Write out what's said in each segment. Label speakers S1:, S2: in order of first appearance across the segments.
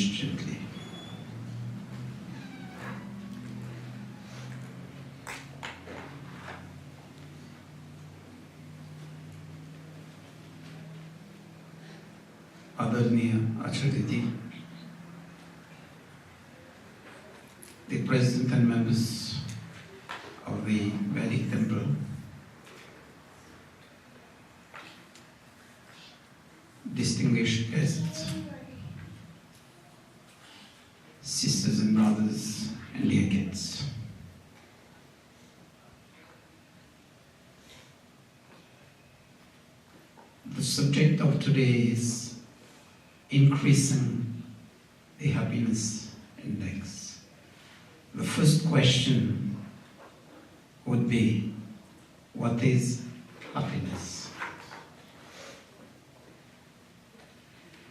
S1: stage gently. Adharniya Acharya Ji, the President and members of the Vedic Temple, distinguished guests, sisters and brothers, and dear kids. The subject of today is increasing the happiness index. The first question would be, what is happiness?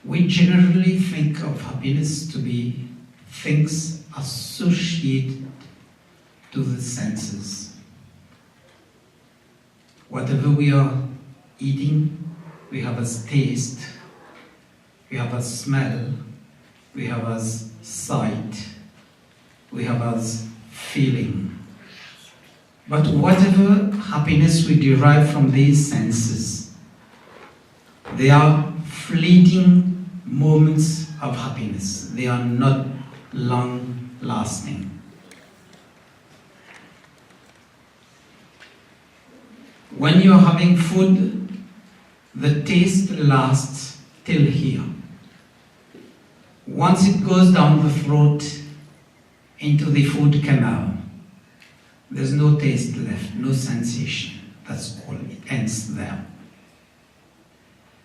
S1: We generally think of happiness to be things associated to the senses. Whatever we are eating, we have as taste, we have as smell, we have as sight, we have as feeling. But whatever happiness we derive from these senses, they are fleeting moments of happiness. They are not long-lasting. When you are having food, the taste lasts till here. Once it goes down the throat into the food canal, there's no taste left, no sensation. That's all. It ends there.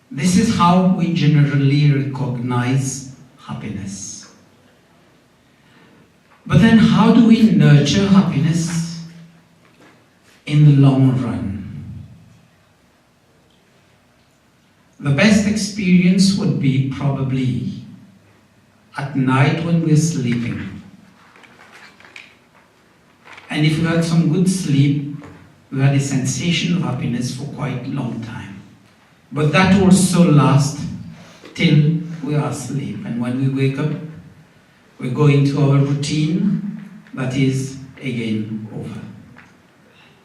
S1: This is how we generally recognize happiness. But then how do we nurture happiness in the long run? The best experience would be probably at night when we're sleeping. And if we had some good sleep, we had a sensation of happiness for quite a long time. But that also lasts till we are asleep. And when we wake up, we go into our routine that is again over.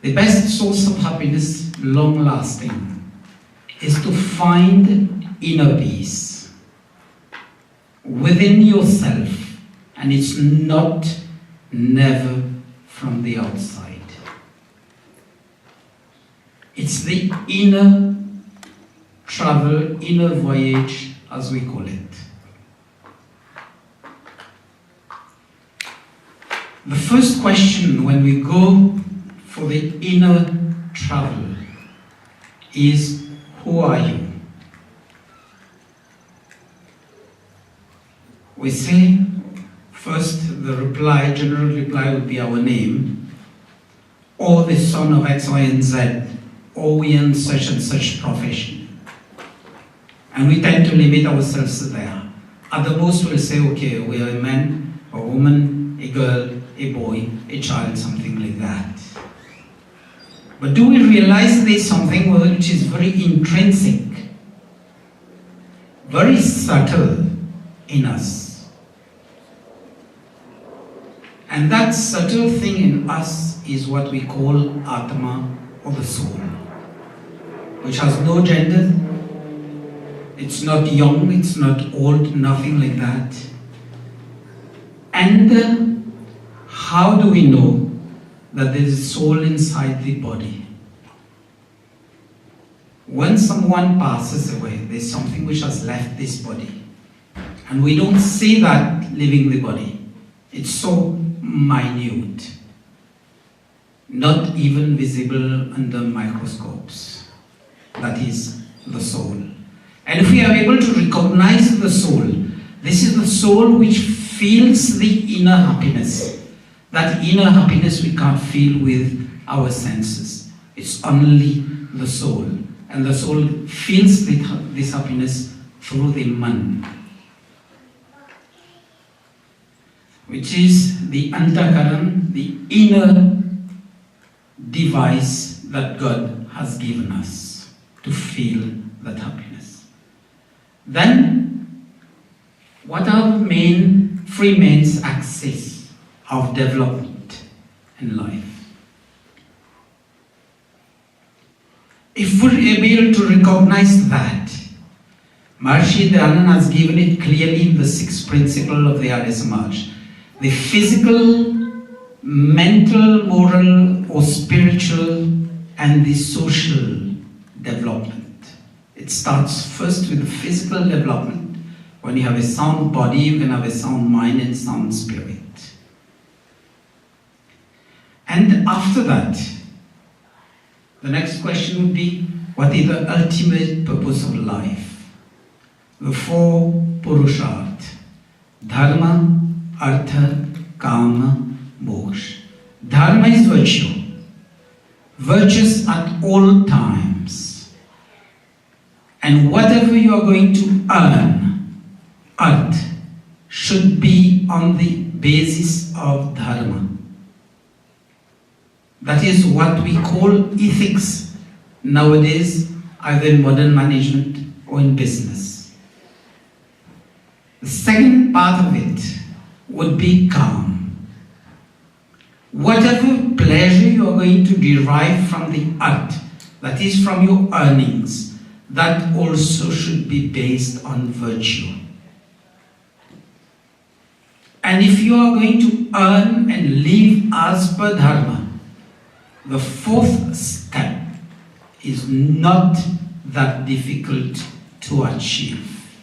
S1: The best source of happiness, long-lasting, is to find inner peace within yourself, and it's never from the outside. It's the inner travel, inner voyage, as we call it. The first question when we go for the inner travel is, who are you? We say, first the reply, general reply would be our name, or the son of X, Y, and Z, or we in such and such profession. And we tend to limit ourselves there. At the most we'll say, okay, we are a man, a woman, a girl, a boy, a child, something like that. But do we realize there's something which is very intrinsic, very subtle in us? And that subtle thing in us is what we call Atma, or the soul, which has no gender. It's not young, it's not old, nothing like that. And how do we know that there is a soul inside the body? When someone passes away, there's something which has left this body. And we don't see that leaving the body. It's so minute, not even visible under microscopes. That is the soul. And if we are able to recognize the soul, this is the soul which feels the inner happiness. That inner happiness we can't feel with our senses. It's only the soul. And the soul feels this happiness through the man, which is the antakaran, the inner device that God has given us to feel that happiness. Then, What are the three main axes of development in life? If we're able to recognize that, Maharishi Dayanand has given it clearly in the sixth principle of the Arya Samaj. The physical, mental, moral or spiritual and the social development. It starts first with the physical development. When you have a sound body, you can have a sound mind and sound spirit. And after that, the next question would be, what is the ultimate purpose of life? The four Purusharth: Dharma, Artha, Kama, Moksha. Dharma is virtue. Virtuous at all times. And whatever you are going to earn, Artha, should be on the basis of Dharma. That is what we call ethics nowadays, either in modern management or in business. The second part of it would be calm. Whatever pleasure you are going to derive from the art, that is from your earnings, that also should be based on virtue. And if you are going to earn and live as per Dharma, the fourth step is not that difficult to achieve.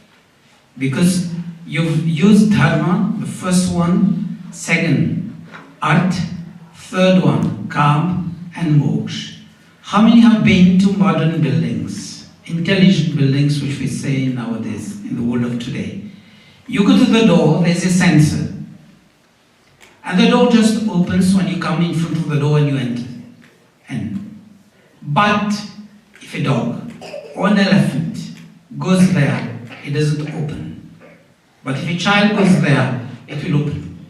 S1: Because you've used Dharma, the first one, second, Art, third one, Kam, and Moksha. How many have been to modern buildings, intelligent buildings, which we say nowadays, in the world of today? You go to the door, there's a sensor. And the door just opens when you come in front of the door and you enter. But if a dog or an elephant goes there, it doesn't open. But if a child goes there, it will open.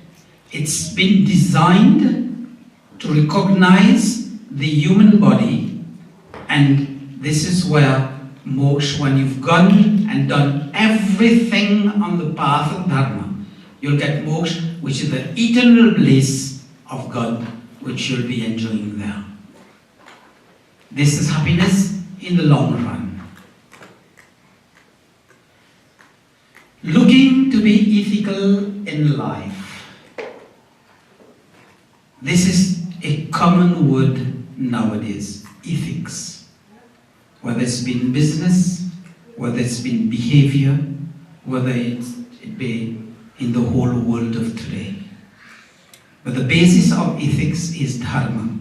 S1: It's been designed to recognize the human body, and this is where moksha, when you've gone and done everything on the path of Dharma, you'll get moksha, which is the eternal bliss of God, which you'll be enjoying there. This is happiness in the long run. Looking to be ethical in life. This is a common word nowadays, ethics. Whether it's been business, whether it's been behavior, whether it be in the whole world of today. But the basis of ethics is Dharma.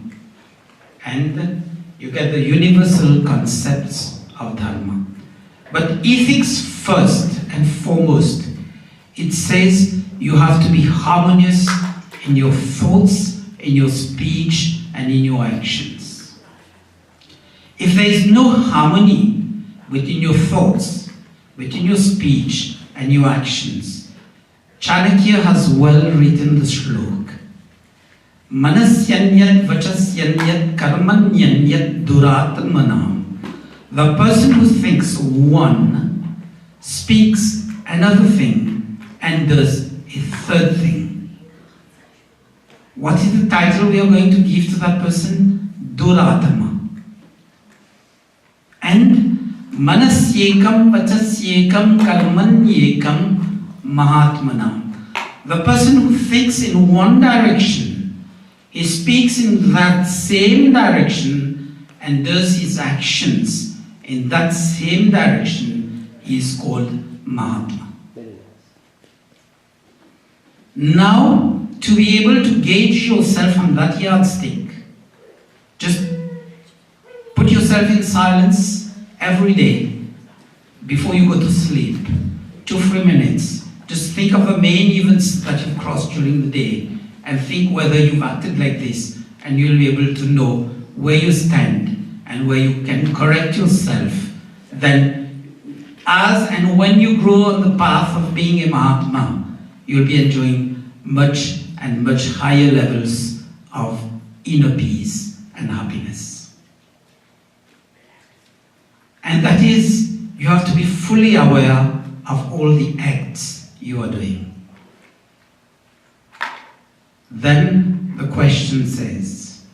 S1: And you get the universal concepts of Dharma. But ethics first and foremost, it says you have to be harmonious in your thoughts, in your speech, and in your actions. If there is no harmony within your thoughts, within your speech, and your actions, Chanakya has well written the shlok. Manasyanyat vachasyanyat karmanyanyat duratmanam. The person who thinks one, speaks another thing, and does a third thing. What is the title we are going to give to that person? Duratma. And manasyekam vachasyekam karmanyekam mahatmanam. The person who thinks in one direction, he speaks in that same direction and does his actions in that same direction, is called Mahatma. Now, to be able to gauge yourself on that yardstick, just put yourself in silence every day before you go to sleep. 2-3 minutes. Just think of the main events that you've crossed during the day and think whether you've acted like this, and you'll be able to know where you stand and where you can correct yourself. Then, as and when you grow on the path of being a Mahatma, you'll be enjoying much and much higher levels of inner peace and happiness. And that is, you have to be fully aware of all the acts you are doing. Then the question says,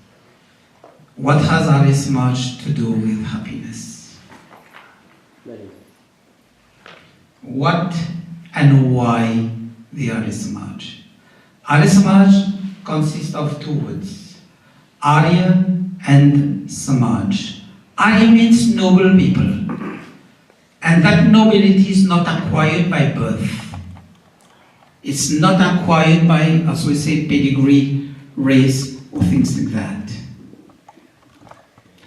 S1: what has Arya Samaj to do with happiness? What and why the Arya Samaj? Arya Samaj consists of two words, Arya and Samaj. Arya means noble people, and that nobility is not acquired by birth. It's not acquired by, as we say, pedigree, race, or things like that.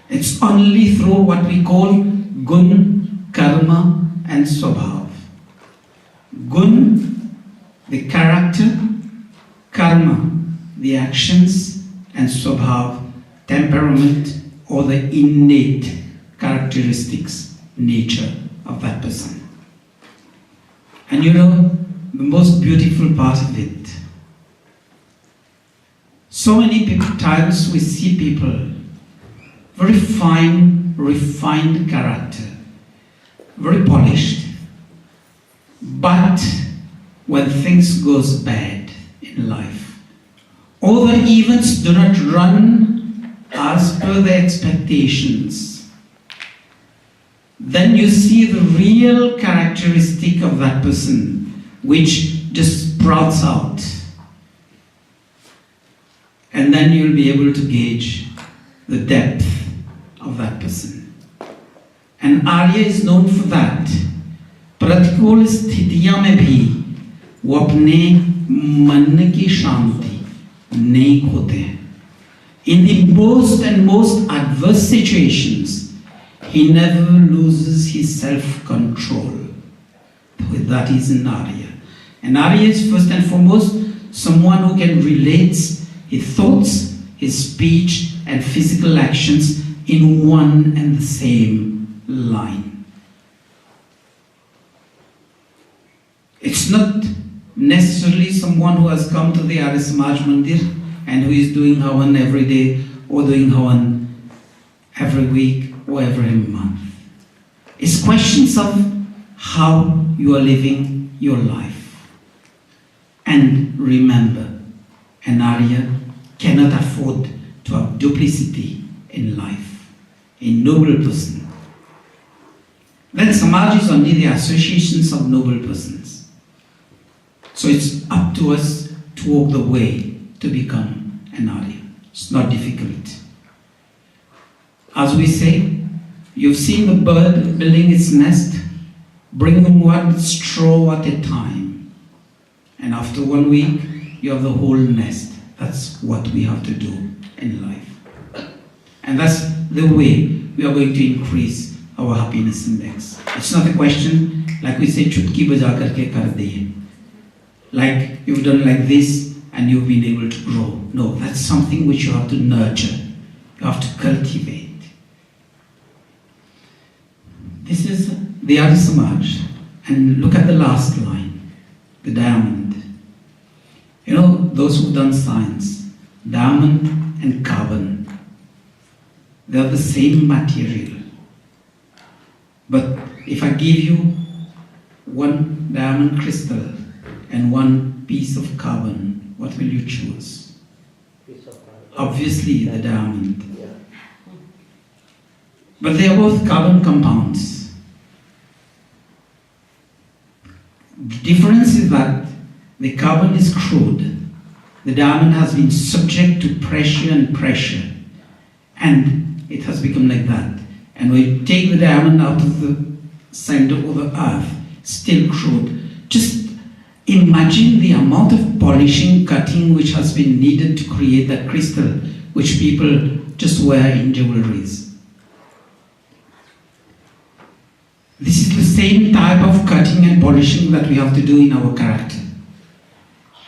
S1: It's only through what we call gun, karma, and swabhav. Gun, the character, karma, the actions, and swabhav, temperament, or the innate characteristics, nature of that person. And you know, the most beautiful part of it, so many times we see people, very fine, refined character, very polished, but when things goes bad in life, or the events do not run as per the expectations, then you see the real characteristic of that person, which just sprouts out. And then you'll be able to gauge the depth of that person. And Arya is known for that. प्रतिकूल स्थितियां में भी वो अपने मन की शांति नहीं खोते हैं. In the most and most adverse situations, he never loses his self-control. That is an Arya. And Arya is first and foremost someone who can relate his thoughts, his speech, and physical actions in one and the same line. It's not necessarily someone who has come to the Arya Samaj Mandir and who is doing Havan every day or doing Havan every week or every month. It's questions of how you are living your life. And remember, an Arya cannot afford to have duplicity in life, a noble person. Then Samaj is only the associations of noble persons. So it's up to us to walk the way to become an Arya. It's not difficult. As we say, you've seen the bird building its nest, bring one straw at a time. And after 1 week, you have the whole nest. That's what we have to do in life. And that's the way we are going to increase our happiness index. It's not a question, like we say, chutki baja karke kar diye. Like you've done like this and you've been able to grow. No, that's something which you have to nurture. You have to cultivate. This is the Arya Samaj. And look at the last line, the diamond. You know, those who've done science, diamond and carbon, they are the same material. But if I give you one diamond crystal and one piece of carbon, what will you choose? Obviously the diamond. But they are both carbon compounds. The difference is that the carbon is crude. The diamond has been subject to pressure, and it has become like that. And when you take the diamond out of the center of the earth, still crude. Just imagine the amount of polishing, cutting which has been needed to create that crystal, which people just wear in jewelries. This is the same type of cutting and polishing that we have to do in our character,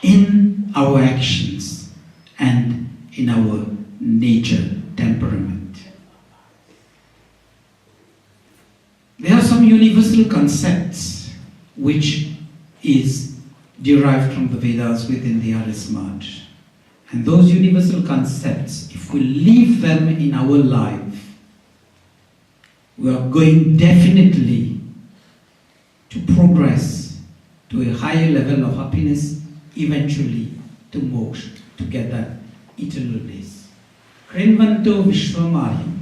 S1: in our actions, and in our nature, temperament. There are some universal concepts which is derived from the Vedas within the Arya Samaj. And those universal concepts, if we live them in our life, we are going definitely to progress to a higher level of happiness, eventually to moksha, to get that eternal bliss. Krinvanto Vishwamaryam.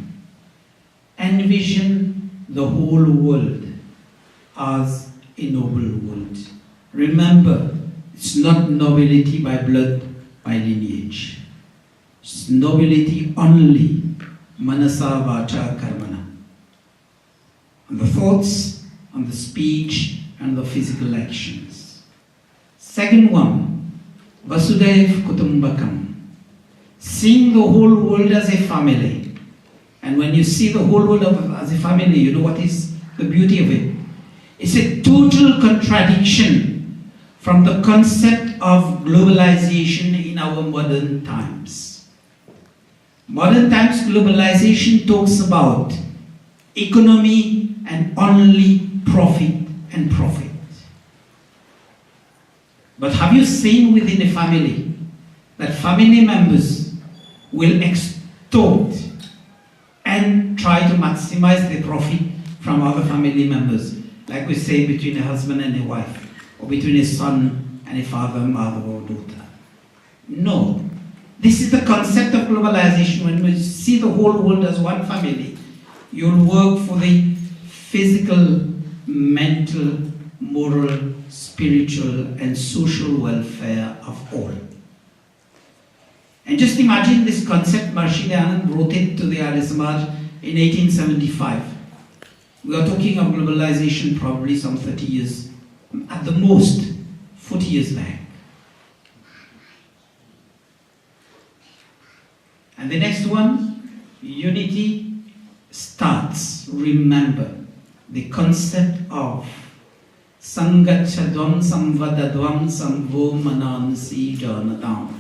S1: Envision the whole world as a noble world. Remember, it's not nobility by blood, by lineage. It's nobility only, manasa vacha karmana. On the thoughts, on the speech, and the physical actions. Second one, Vasudhaiv Kutumbakam. Seeing the whole world as a family. And when you see the whole world as a family, you know what is the beauty of it? It's a total contradiction from the concept of globalization in our modern times. Modern times globalization talks about economy and only profit and profit. But have you seen within a family that family members will extort and try to maximize the profit from other family members, like we say between a husband and a wife, or between a son and a father, mother, or daughter? No. This is the concept of globalization. When we see the whole world as one family, you'll work for the physical, mental, moral, spiritual, and social welfare of all. And just imagine this concept. Maharishi Dayanand wrote it to the Arya Samaj in 1875. We are talking of globalization probably some 30 years, at the most 40 years back. And the next one, unity starts, remember, the concept of Sangachadvam Samvadadvam Samvo Manansi Janadam.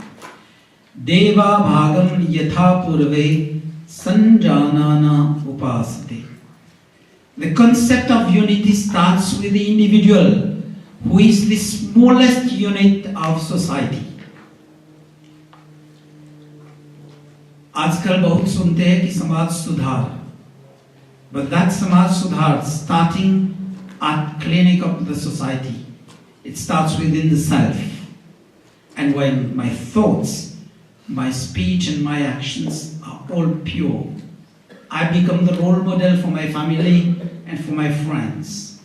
S1: Deva Bhagam Yatha Purve Sanjanana Upasate. The concept of unity starts with the individual, who is the smallest unit of society. आजकल बहुत सुनते हैं कि समाज सुधार, but that समाज सुधार, starting at clinic of the society, it starts within the self. And when my thoughts, my speech and my actions are all pure, I become the role model for my family and for my friends.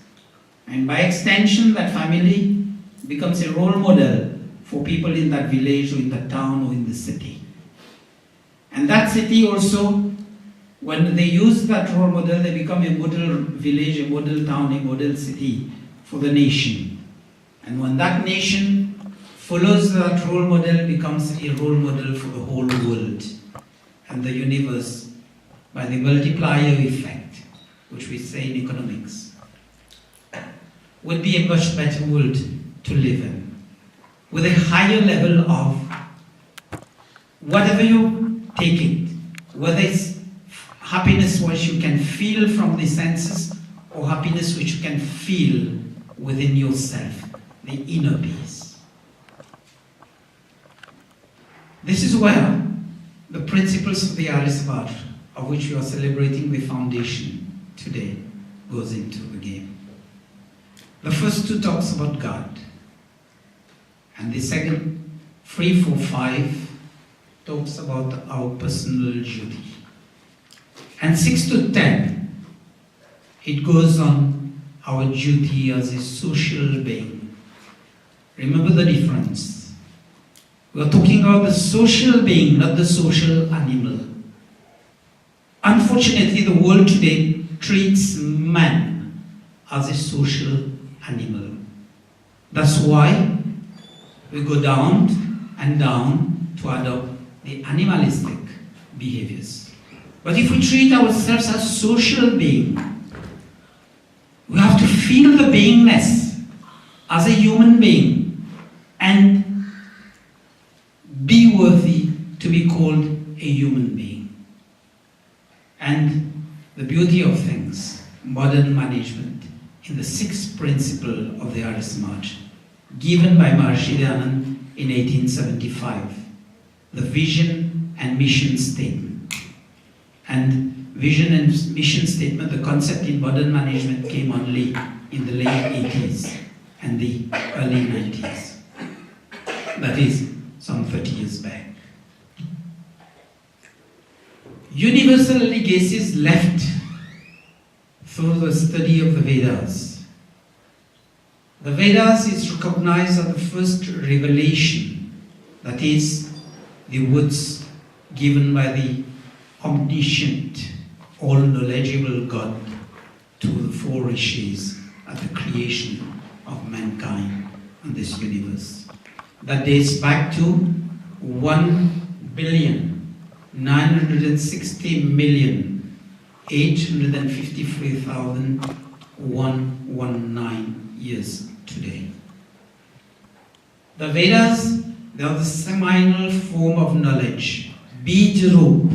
S1: And by extension, that family becomes a role model for people in that village or in that town or in the city. And that city also, when they use that role model, they become a model village, a model town, a model city for the nation. And when that nation follows that role model, it becomes a role model for the whole world and the universe by the multiplier effect, which we say in economics, would be a much better world to live in, with a higher level of whatever you take it, whether it's happiness which you can feel from the senses or happiness which you can feel within yourself, the inner peace. This is where the principles of the Arya Samaj, of which we are celebrating the foundation today, goes into the game. The first two talks about God, and the second, 3, 4, 5, talks about our personal duty. And 6 to 10, it goes on our duty as a social being. Remember the difference. We are talking about the social being, not the social animal. Unfortunately, the world today treats man as a social animal. That's why we go down and down to adopt the animalistic behaviors. But if we treat ourselves as social beings, we have to feel the beingness as a human being and be worthy to be called a human being. And the beauty of things, modern management, in the 6th principle of the Arya Samaj, given by Maharishi Dayanand in 1875, the vision and mission statement. And vision and mission statement, the concept in modern management came only in the late 80s. and the early 90s. That is, some 30 years back. Universal legacies left through the study of the Vedas. The Vedas is recognized as the first revelation, that is, the words given by the omniscient, all-knowledgeable God to the four rishis at the creation of mankind and this universe. That dates back to 1,960,853,119 years today. The Vedas, they are the seminal form of knowledge, Bij Roop.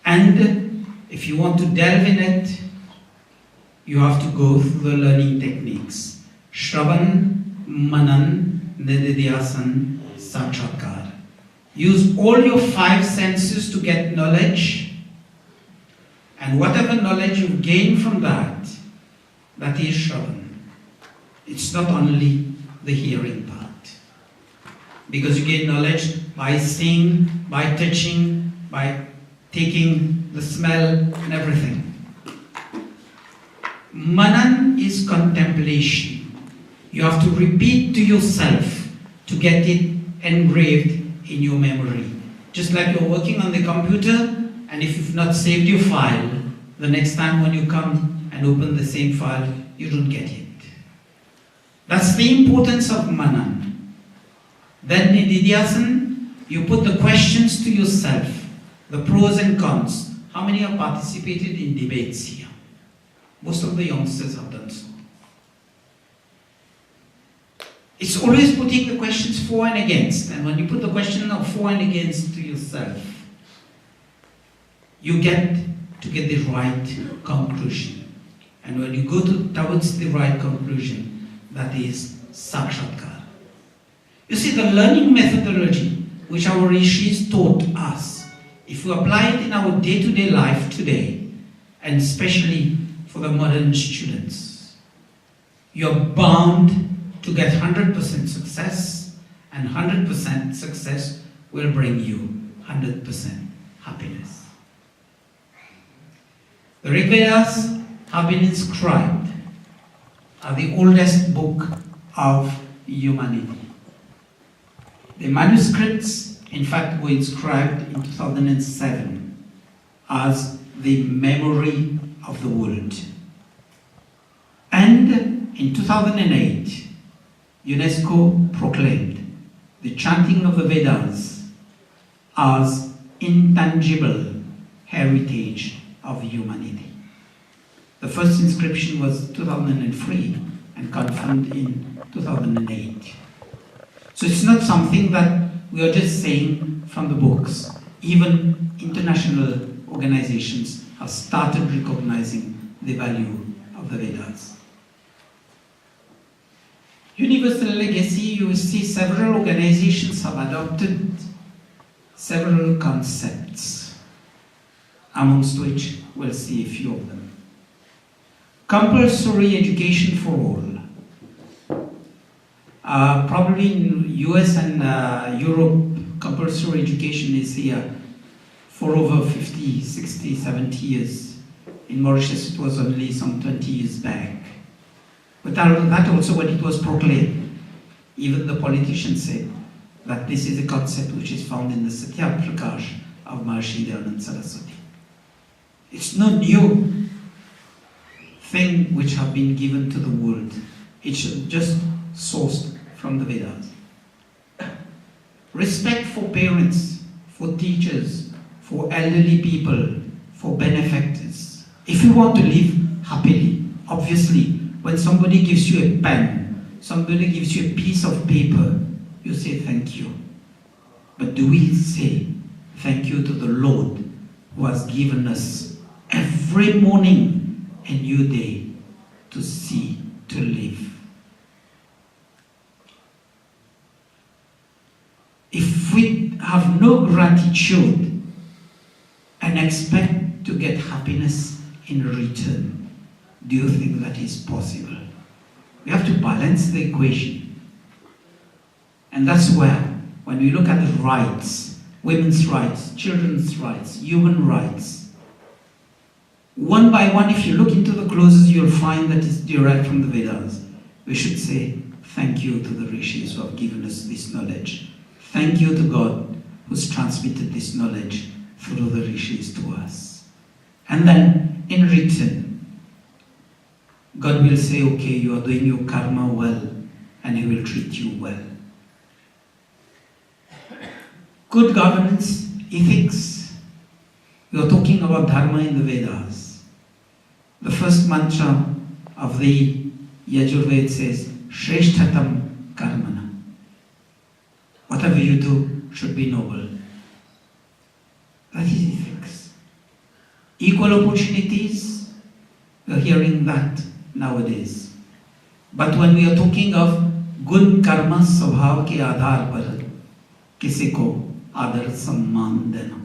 S1: And if you want to delve in it, you have to go through the learning techniques. Shravan, Manan, Nididhyasan, Sakshatkar. Use all your five senses to get knowledge, and whatever knowledge you gain from that, that is Shravan. It's not only the hearing part. Because you gain knowledge by seeing, by touching, by taking the smell and everything. Manan is contemplation. You have to repeat to yourself to get it engraved in your memory. Just like you're working on the computer, and if you've not saved your file, the next time when you come and open the same file, you don't get it. That's the importance of Manan. Then Nididhyasan, you put the questions to yourself, the pros and cons. How many have participated in debates here? Most of the youngsters have done so. It's always putting the questions for and against. And when you put the question of for and against to yourself, you get to get the right conclusion. And when you go towards the right conclusion, that is Sakshatkar. You see, the learning methodology which our rishis taught us, if we apply it in our day-to-day life today, and especially for the modern students, you're bound to get 100% success, and 100% success will bring you 100% happiness. The Rig Vedas have been inscribed as the oldest book of humanity. The manuscripts, in fact, were inscribed in 2007 as the memory of the world. And in 2008, UNESCO proclaimed the chanting of the Vedas as intangible heritage of humanity. The first inscription was 2003 and confirmed in 2008. So it's not something that we are just saying from the books. Even international organizations have started recognizing the value of the Vedas. Universal legacy, you will see several organizations have adopted several concepts, amongst which we'll see a few of them. Compulsory education for all. Probably in US and Europe, compulsory education is here for over 50, 60, 70 years. In Mauritius, it was only some 20 years back. But that also, when it was proclaimed, even the politicians said that this is a concept which is found in the Satya Prakash of Maharishi Dayananda Saraswati. It's no new thing which have been given to the world. It's just sourced from the Vedas. Respect for parents, for teachers, for elderly people, for benefactors. If you want to live happily, obviously, when somebody gives you a pen, somebody gives you a piece of paper, you say thank you. But do we say thank you to the Lord who has given us every morning a new day to see, to live? If we have no gratitude and expect to get happiness in return, do you think that is possible? We have to balance the equation. And that's where, when we look at the rights, women's rights, children's rights, human rights, one by one, if you look into the clauses, you'll find that it's derived from the Vedas. We should say thank you to the rishis who have given us this knowledge. Thank you to God who's transmitted this knowledge through the rishis to us. And then, in return, God will say, okay, you are doing your karma well, and He will treat you well. Good governance, ethics. We are talking about dharma in the Vedas. The first mantra of the Yajurveda says, Shreshtatam karmana. Whatever you do should be noble. That is ethics. Equal opportunities, we are hearing that nowadays. But when we are talking of good karma, स्वभाव के आधार पर किसी को आदर सम्मान देना.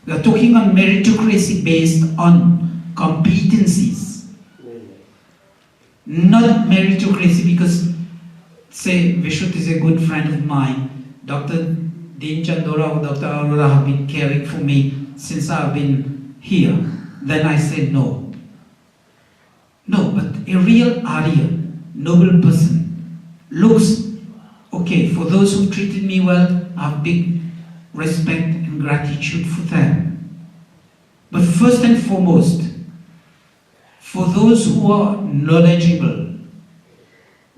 S1: We are talking on meritocracy based on competencies. Not meritocracy because, say, Vishut is a good friend of mine. Dr. Dean Chandora or Dr. Aurora have been caring for me since I've been here. Then I say no. No, but a real Arya, noble person, looks, okay, for those who treated me well, I have big respect and gratitude for them. But first and foremost, for those who are knowledgeable,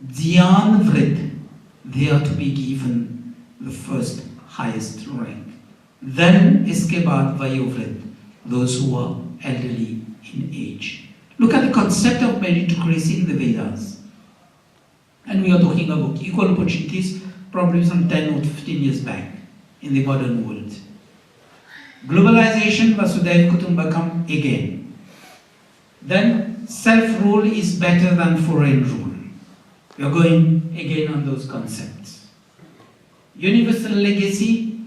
S1: Dhyan Vrit, they are to be given the first highest rank. Then iske baad Vayovrit, those who are elderly in age. Look at the concept of meritocracy in the Vedas. And we are talking about equal opportunities probably some 10 or 15 years back in the modern world. Globalization, Vasudhaiva Kutumbakam again. Then self-rule is better than foreign rule. We are going again on those concepts. Universal legacy,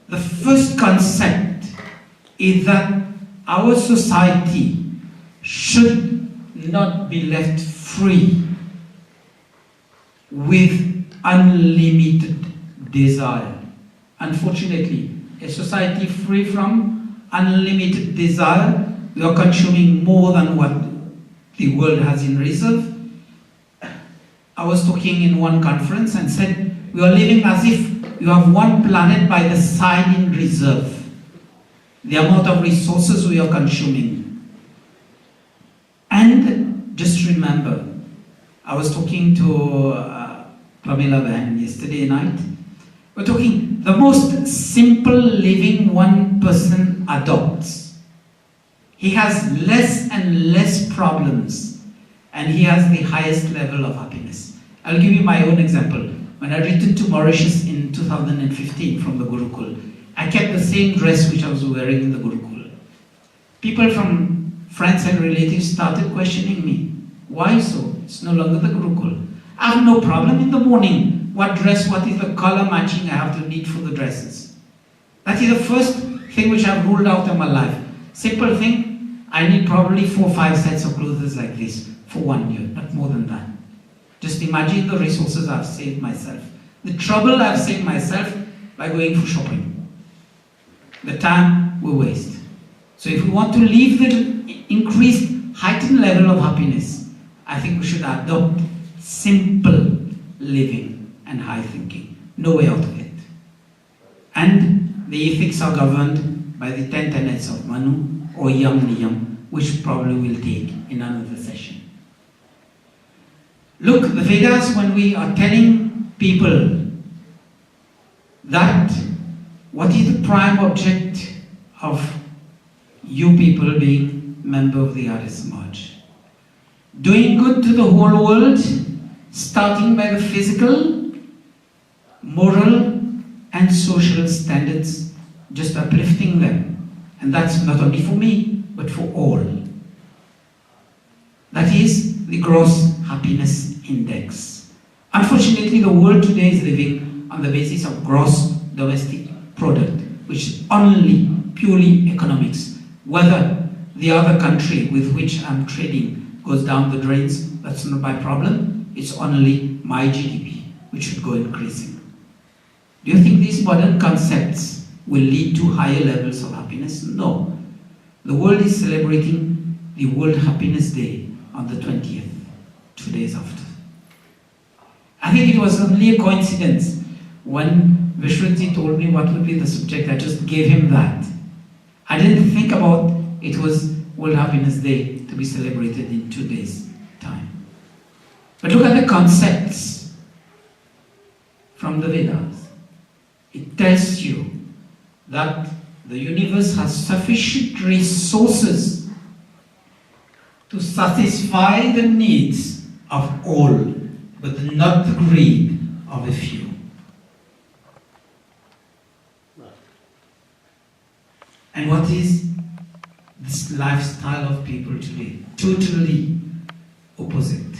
S1: the first concept is that our society should not be left free with unlimited desire. Unfortunately, a society free from unlimited desire, we are consuming more than what the world has in reserve. I was talking in one conference and said, we are living as if you have one planet by the side in reserve. The amount of resources we are consuming. And just remember, I was talking to Pramila Van yesterday night. We're talking the most simple living one person adopts. He has less and less problems, and he has the highest level of happiness. I'll give you my own example. When I returned to Mauritius in 2015 from the Gurukul, I kept the same dress which I was wearing in the Gurukul. People from friends and relatives started questioning me. Why so? It's no longer the Gurukul. I have no problem in the morning. What dress, what is the color matching I have to need for the dresses. That is the first thing which I've ruled out in my life. Simple thing, I need probably 4 or 5 sets of clothes like this for 1 year, not more than that. Just imagine the resources I've saved myself. The trouble I've saved myself by going for shopping. The time we waste. So if we want to live the increased, heightened level of happiness, I think we should adopt simple living and high thinking. No way out of it. And the ethics are governed by the 10 tenets of Manu or Yam Niyam, which probably we'll take in another session. Look, the Vedas, when we are telling people that what is the prime object of you people being member of the Arya Samaj? Doing good to the whole world, starting by the physical, moral and social standards, just uplifting them. And that's not only for me, but for all. That is the gross happiness index. Unfortunately, the world today is living on the basis of gross domestic product, which is only purely economics. Whether the other country with which I'm trading goes down the drains, that's not my problem. it's only my GDP, which should go increasing. Do you think these modern concepts will lead to higher levels of happiness? No. The world is celebrating the World Happiness Day on the 20th, 2 days after. I think it was only a coincidence. When Vishwanath told me what would be the subject, I just gave him that. I didn't think about it was World Happiness Day to be celebrated in 2 days' time. But look at the concepts from the Vedas. It tells you that the universe has sufficient resources to satisfy the needs of all, but not the greed of a few. And what is this lifestyle of people today? Totally opposite.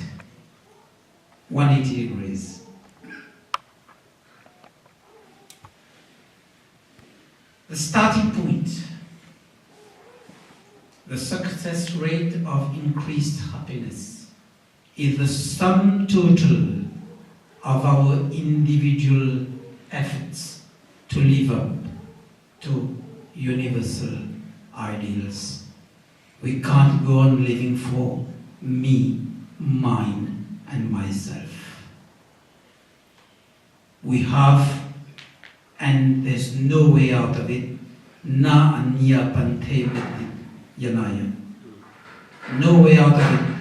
S1: 180 degrees. The starting point, the success rate of increased happiness, is the sum total of our individual efforts to live up to universal ideals. We can't go on living for me, mine, and myself. We have, and there's no way out of it, na anya pante yanaya. No way out of it.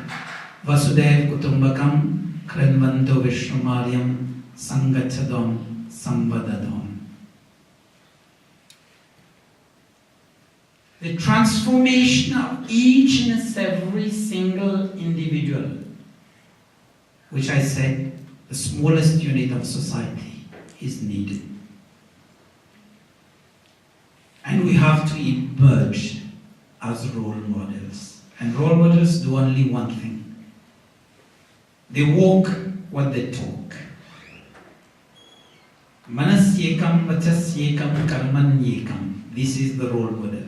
S1: Vasudev kutumbakam krenvanto vishnumaryam sangachadam samvadadam. The transformation of each and every single individual, which I said, the smallest unit of society, is needed. And we have to emerge as role models. And role models do only one thing. They walk what they talk. Manasyekam vachasyekam karmanyekam. This is the role model.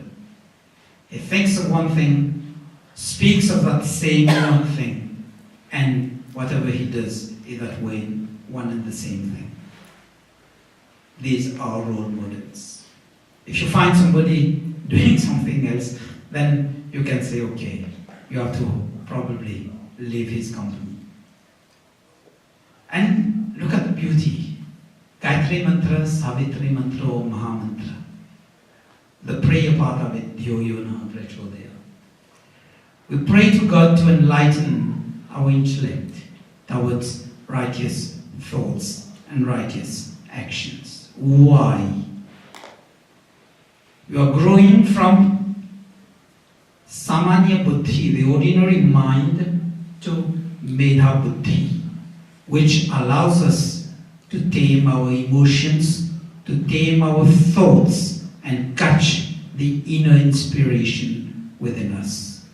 S1: He thinks of one thing, speaks of that same one thing, and whatever he does is that way, one and the same thing. These are role models. If you find somebody doing something else, then you can say, okay, you have to probably leave his company. And look at the beauty. Gayatri Mantra, Savitri Mantra, Mahamantra. The prayer part of it, Dhyo-yona Prachodaya. We pray to God to enlighten our intellect towards righteous thoughts and righteous actions. Why? You are growing from Samanya Buddhi, the ordinary mind, to Medha Buddhi, which allows us to tame our emotions, to tame our thoughts, and catch the inner inspiration within us.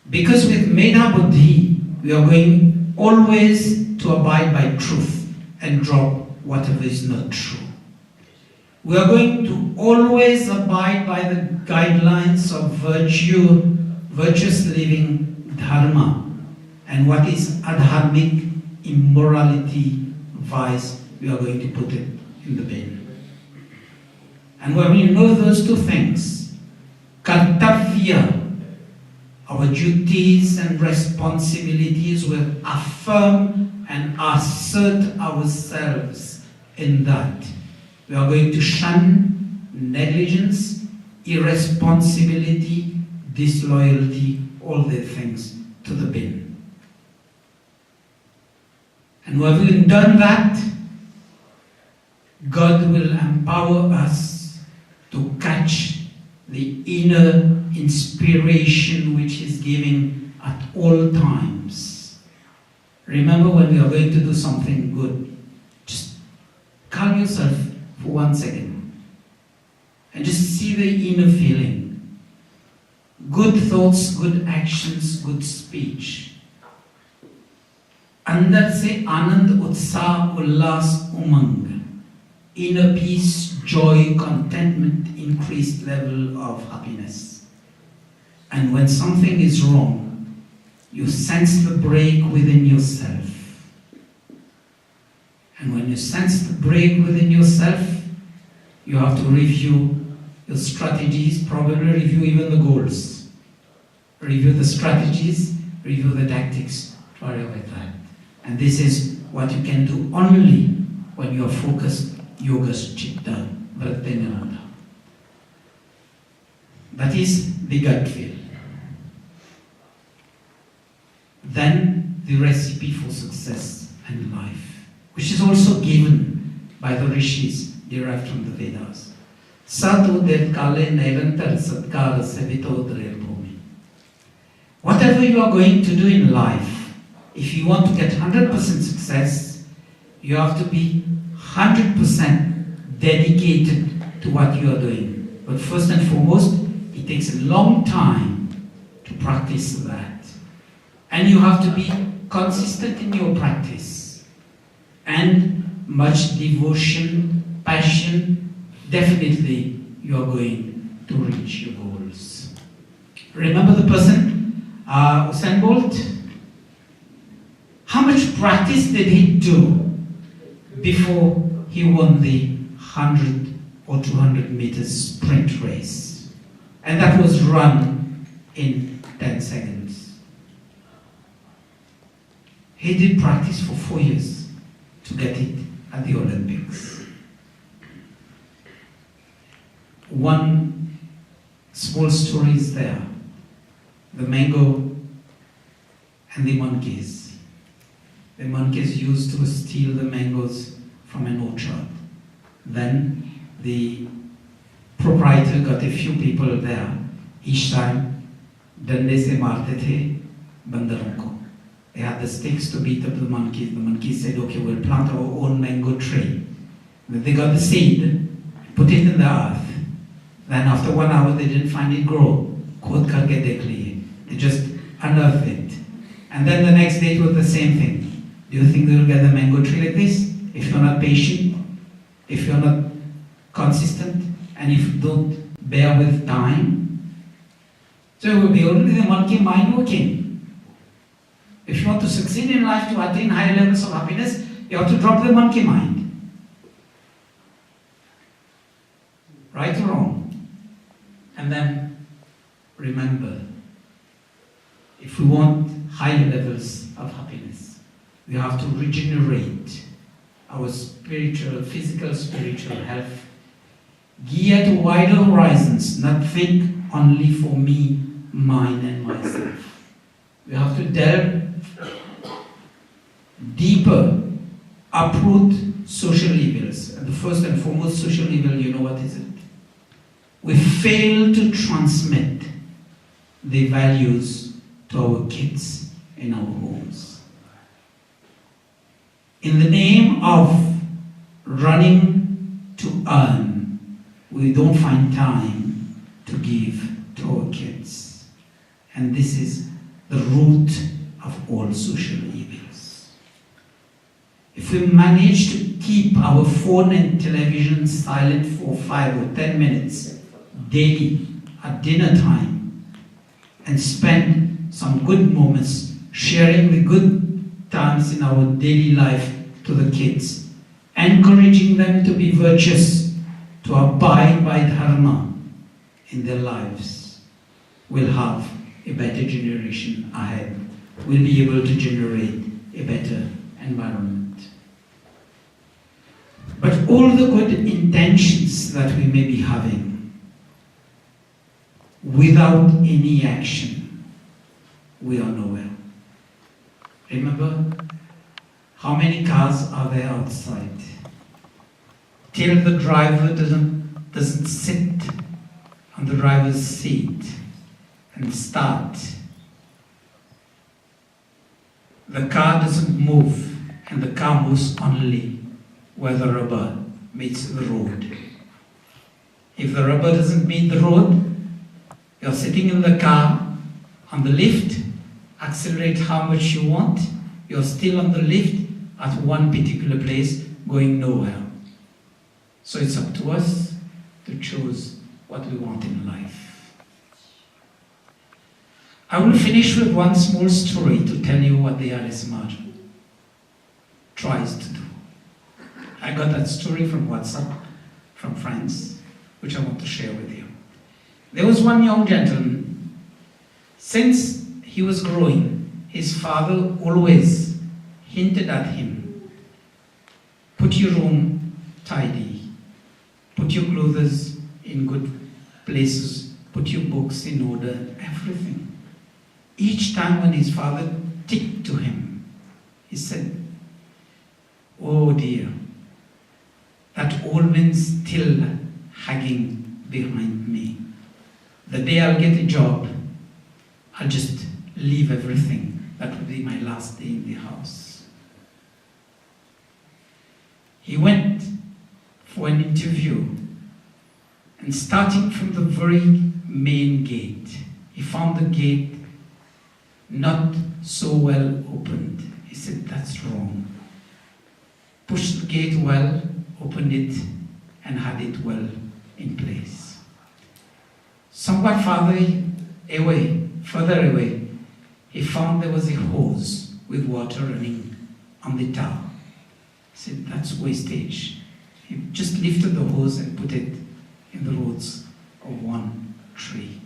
S1: Because with Medha Buddhi, we are going always to abide by truth and drop whatever is not true. We are going to always abide by the guidelines of virtue, virtuous living, dharma, and what is adharmic, immorality, vice, we are going to put it in the bin. And when we know those two things, kartavya, our duties and responsibilities, will affirm and assert ourselves in that. We are going to shun negligence, irresponsibility, disloyalty, all the things to the bin. And when we've done that, God will empower us to catch the inner inspiration which is giving at all times. Remember, when we are going to do something good, just calm yourself for 1 second and just see the inner feeling. Good thoughts, good actions, good speech. Andar se anand, utsaah, ullas, umang. Inner peace, joy, contentment, increased level of happiness. And when something is wrong, You sense the break within yourself. And when you sense the break within yourself, you have to review your strategies, probably review even the goals. Review the strategies, review the tactics to arrive at that. And this is what you can do only when you are focused, yogas chitta vrittinirada. That is the gut feel. Then the recipe for success and life, which is also given by the rishis derived from the Vedas. Sadhu dev kale nirantar satkara sevitodre bhumi. Whatever you are going to do in life, if you want to get 100% success, you have to be 100% dedicated to what you are doing. But first and foremost, it takes a long time to practice that. And you have to be consistent in your practice. And much devotion, passion, definitely you are going to reach your goals. Remember the person, Usain Bolt? How much practice did he do before he won the 100 or 200 meters sprint race? And that was run in 10 seconds. He did practice for 4 years to get it at the Olympics. One small story is there. The mango and the monkeys. The monkeys used to steal the mangoes from an orchard. Then the proprietor got a few people there. Each time, dande se marte the bandaron ko. They had the sticks to beat up the monkeys. The monkeys said, okay, we'll plant our own mango tree. Then they got the seed, put it in the earth. Then after 1 hour, they didn't find it grow. Khod karke dekh liye. They just unearthed it. And then the next day it was the same thing. Do you think they will get the mango tree like this? If you're not patient, if you're not consistent, and if you don't bear with time, so it will be only the monkey mind working. If you want to succeed in life, to attain higher levels of happiness, you have to drop the monkey mind. Right or wrong? And then remember, if we want higher levels of happiness, we have to regenerate our spiritual, physical, spiritual health. Gear to wider horizons, not think only for me, mine and myself. We have to delve deeper, uproot social evils. And the first and foremost social evil, you know what is it? We fail to transmit the values to our kids in our homes. In the name of running to earn, we don't find time to give to our kids. And this is the root of all social evils. If we manage to keep our phone and television silent for 5 or 10 minutes daily at dinner time and spend some good moments sharing the good times in our daily life to the kids, encouraging them to be virtuous, to abide by dharma in their lives, we'll have a better generation ahead. We'll be able to generate a better environment. But all the good intentions that we may be having, without any action, we are nowhere. Remember, how many cars are there outside? Till the driver doesn't sit on the driver's seat and start, the car doesn't move, and the car moves only where the rubber meets the road. If the rubber doesn't meet the road, you're sitting in the car on the lift, accelerate how much you want, you're still on the lift at one particular place, going nowhere. So it's up to us to choose what we want in life. I will finish with one small story to tell you what the Arya Samaj tries to do. I got that story from WhatsApp, from friends, which I want to share with you. There was one young gentleman, since he was growing, his father always hinted at him, put your room tidy, put your clothes in good places, put your books in order, everything. Each time when his father ticked to him, he said, oh dear, that old man's still hanging behind me. The day I'll get a job, I'll just leave everything. That will be my last day in the house. He went for an interview, and starting from the very main gate, he found the gate not so well opened. He said, that's wrong. Push the gate well, open it, and had it well in place. Somewhat further away, he found there was a hose with water running on the tower. He said, that's wastage. He just lifted the hose and put it in the roots of one tree.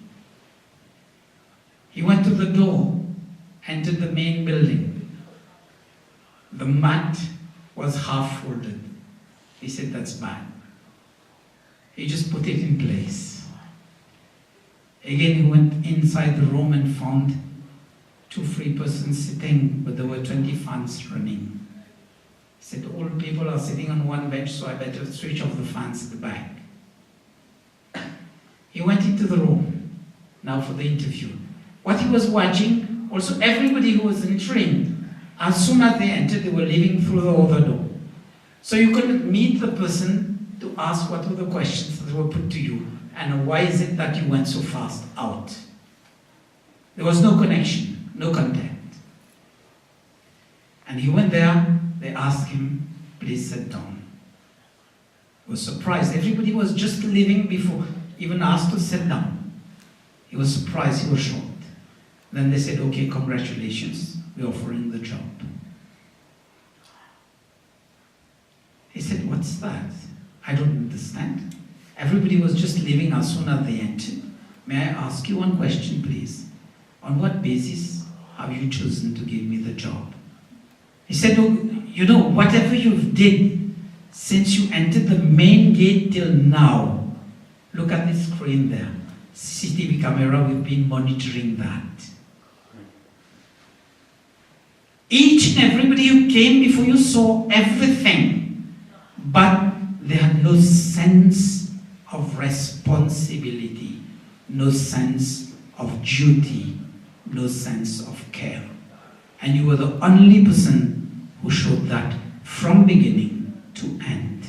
S1: He went to the door, entered the main building. The mat was half folded. He said, that's bad. He just put it in place. Again, he went inside the room and found 2 free persons sitting, but there were 20 fans running. He said, all people are sitting on one bench, so I better switch off the fans at the back. He went into the room, now for the interview. What he was watching, also everybody who was entering, as soon as they entered, they were leaving through the other door. So you couldn't meet the person to ask what were the questions that were put to you, and why is it that you went so fast out? There was no connection, no contact. And he went there, they asked him, please sit down. He was surprised. Everybody was just leaving before even asked to sit down. He was surprised, he was shocked. Then they said, okay, congratulations, we're offering the job. He said, what's that? I don't understand. Everybody was just leaving as soon as they entered. May I ask you one question, please? On what basis have you chosen to give me the job? He said, oh, you know, whatever you've did since you entered the main gate till now, look at the screen there. CCTV camera, we've been monitoring that. Each and everybody who came before you saw everything, but they had no sense of responsibility, no sense of duty, no sense of care. And you were the only person who showed that from beginning to end.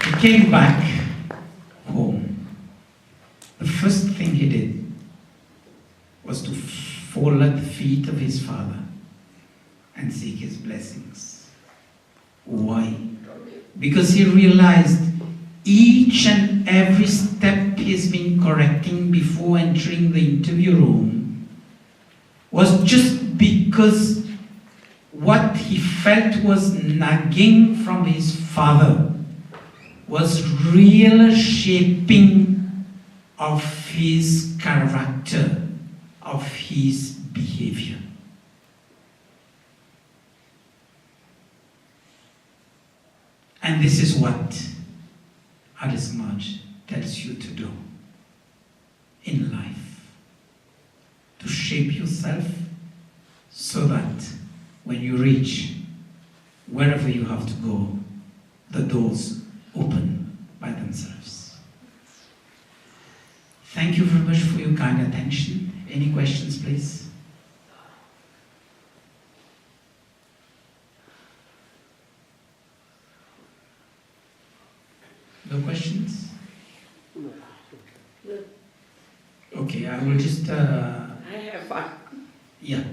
S1: He came back home. The first thing he did was to fall at the feet of his father and seek his blessings. Why? Because he realized each and every step he's been correcting before entering the interview room was just because what he felt was nagging from his father was real shaping of his character, of his behavior. And this is what Arya Samaj tells you to do in life. To shape yourself so that when you reach wherever you have to go, the doors open by themselves. Thank you very much for your kind attention. Any questions, please? No questions? Okay, I will just...
S2: I have one.
S1: Yeah.